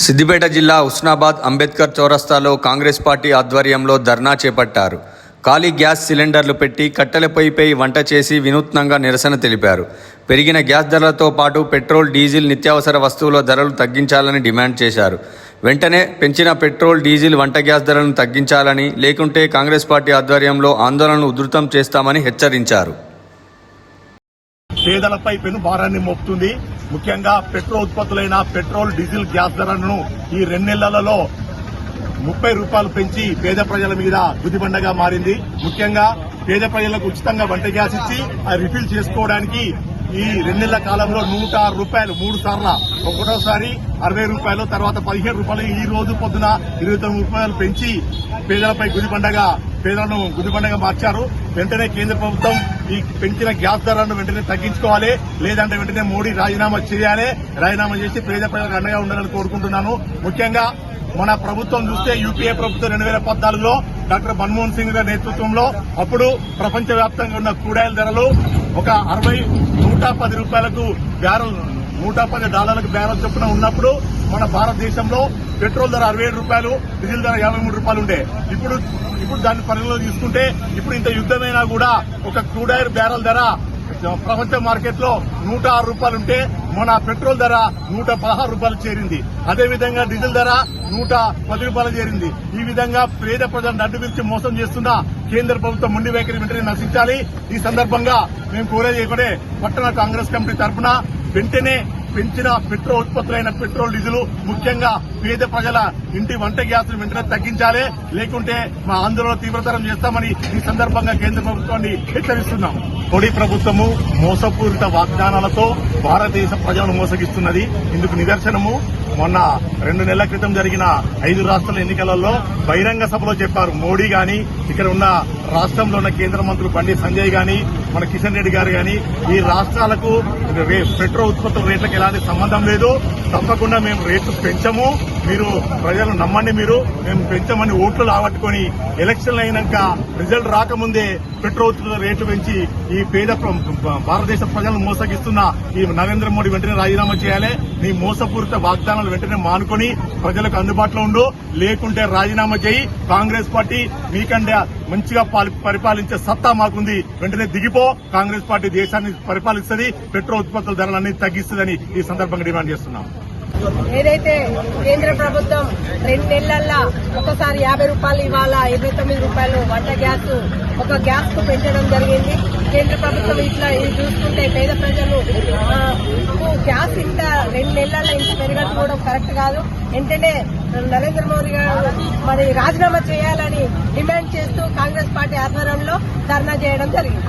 సిద్దిపేట జిల్లా హుస్నాబాద్ అంబేద్కర్ చౌరస్తాలో కాంగ్రెస్ పార్టీ ఆధ్వర్యంలో ధర్నా చేపట్టారు. ఖాళీ గ్యాస్ సిలిండర్లు పెట్టి కట్టెల పొయ్యిపై వంట చేసి వినూత్నంగా నిరసన తెలిపారు. పెరిగిన గ్యాస్ ధరలతో పాటు పెట్రోల్, డీజిల్, నిత్యావసర వస్తువుల ధరలు తగ్గించాలని డిమాండ్ చేశారు. వెంటనే పెంచిన పెట్రోల్, డీజిల్, వంట గ్యాస్ ధరలను తగ్గించాలని, లేకుంటే కాంగ్రెస్ పార్టీ ఆధ్వర్యంలో ఆందోళనలు ఉధృతం చేస్తామని హెచ్చరించారు. పేదలపై పెను భారాన్ని మోపుతుంది. ముఖ్యంగా పెట్రోల్ ఉత్పత్తులైన పెట్రోల్, డీజిల్, గ్యాస్ ధరలను ఈ 2 నెలలలో 30 రూపాయలు పెంచి పేద ప్రజల మీద గుదిబండగా మారింది. ముఖ్యంగా పేద ప్రజలకు ఉచితంగా వంట గ్యాస్ ఇచ్చి అది రిఫిల్ చేసుకోవడానికి ఈ 2 నెలల కాలంలో 106 రూపాయలు 3 సార్లు, ఒకటోసారి 60 రూపాయలు, తర్వాత 15 రూపాయలు, ఈ రోజు పొద్దున 29 రూపాయలు పెంచి పేదలపై పేదలను గుదిబండగా మార్చారు. వెంటనే కేంద్ర ప్రభుత్వం ఈ పెంచిన గ్యాస్ ధరలను వెంటనే తగ్గించుకోవాలి, లేదంటే వెంటనే మోడీ రాజీనామా చేయాలి. రాజీనామా చేసి పేద ప్రజలకు అండగా ఉండాలని కోరుకుంటున్నాను. ముఖ్యంగా మన ప్రభుత్వం చూస్తే యూపీఏ ప్రభుత్వం 2014లో డాక్టర్ మన్మోహన్ సింగ్ గారి నేతృత్వంలో అప్పుడు ప్రపంచవ్యాప్తంగా ఉన్న క్రూడాయిల్ ధరలు ఒక 110 రూపాయలకు బ్యారెల్, $110 బ్యారెల్ చొప్పున ఉన్నప్పుడు మన భారతదేశంలో పెట్రోల్ ధర 67 రూపాయలు, డీజిల్ ధర 53 రూపాయలు ఉండే. ఇప్పుడు దాన్ని పరిగణలో తీసుకుంటే ఇప్పుడు ఇంత యుద్దమైనా కూడా ఒక క్రూడాయిల్ బ్యారెల్ ధర ప్రపంచ మార్కెట్ లో 106 రూపాయలు ఉంటే మన పెట్రోల్ ధర 116 రూపాయలు చేరింది. అదేవిధంగా డీజిల్ ధర 110 రూపాయలు చేరింది. ఈ విధంగా పేద ప్రజలను అడ్డుపిలిచి మోసం చేస్తున్న కేంద్ర ప్రభుత్వం మొండి వైఖరి వెంటనే నశించాలి. ఈ సందర్భంగా మేము కోరేది ఒకటే, పట్టణ కాంగ్రెస్ కమిటీ తరఫున వెంటనే పెంచిన పెట్రోల్ ఉత్పత్తులైన పెట్రోల్, డీజిల్, ముఖ్యంగా పేద ప్రజల ఇంటి వంట గ్యాస్ వెంటనే తగ్గించాలి, లేకుంటే మా ఆందోళన తీవ్రతరం చేస్తామని ఈ సందర్భంగా కేంద్ర ప్రభుత్వాన్ని హెచ్చరిస్తున్నాం. మోడీ ప్రభుత్వము మోసపూరిత వాగ్దానాలతో భారతదేశ ప్రజలను మోసగిస్తున్నది. ఇందుకు నిదర్శనము మొన్న 2 నెలల క్రితం జరిగిన 5 రాష్ట్రాల ఎన్నికలలో బహిరంగ సభలో చెప్పారు. మోడీ గాని, ఇక్కడ ఉన్న రాష్ట్రంలో ఉన్న కేంద్ర మంత్రులు బండి సంజయ్ గాని, మన కిషన్ రెడ్డి గారు గాని, ఈ రాష్ట్రాలకు పెట్రోల్ ఉత్పత్తుల రేట్లకు ఎలాంటి సంబంధం లేదు, తప్పకుండా మేము రేట్లు పెంచము, మీరు ప్రజలు నమ్మండి, మేము పెంచమని ఓట్లు రాబట్టుకుని ఎలక్షన్లు అయినాక రిజల్ట్ రాకముందే పెట్రోల్ ఉత్పత్తుల రేట్లు పెంచి ఈ పేద భారతదేశ ప్రజలను మోసగిస్తున్న ఈ నరేంద్ర మోడీ వెంటనే రాజీనామా చేయాలి. నీ మోసపూరిత వాగ్దానాలు వెంటనే మానుకొని ప్రజలకు అందుబాటులో ఉండు, లేకుంటే రాజీనామా చేయి. కాంగ్రెస్ పార్టీ మీకంటే మంచిగా పరిపాలించే సత్తా మాకుంది, వెంటనే దిగిపో. కాంగ్రెస్ పార్టీ దేశాన్ని పరిపాలిస్తుంది, పెట్రోల్ ఉత్పత్తుల ధరలన్నీ తగ్గిస్తుందని ఈ సందర్భంగా డిమాండ్ చేస్తున్నాం. ఏదైతే కేంద్ర ప్రభుత్వం 2 నెలల్లో ఒకసారి 50 రూపాయలు, ఇవాళ 29 రూపాయలు వంట గ్యాస్ ఒక గ్యాస్ కు పెంచడం జరిగింది. కేంద్ర ప్రభుత్వం ఇట్లా చూసుకుంటే పేద ప్రజలు గ్యాస్ ఇంత 2 నెలల్లో ఇంత పెరగకపోవడం కరెక్ట్ కాదు. వెంటనే నరేంద్ర మోదీ గారు మరి రాజీనామా చేయాలని డిమాండ్ చేస్తూ కాంగ్రెస్ పార్టీ ఆధ్వర్యంలో ధర్నా చేయడం జరిగింది.